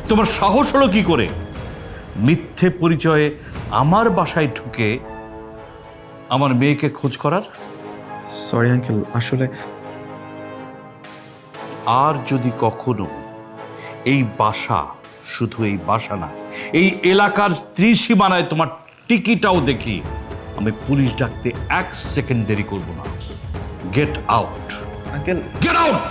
তোমার সাহস হলো কি করে মিথ্যে পরিচয়ে আমার বাসায় ঢুকে আমার মেয়েকে খোঁজ করার? সরি আঙ্কেল, আসলে আর যদি কখনো এই বাসা, শুধু এই বাসা না, এই এলাকার ত্রিসীমানায় তোমার টিকিটাও দেখি, আমি পুলিশ ডাকতে 1 সেকেন্ড দেরি করব না। Get out, uncle get out.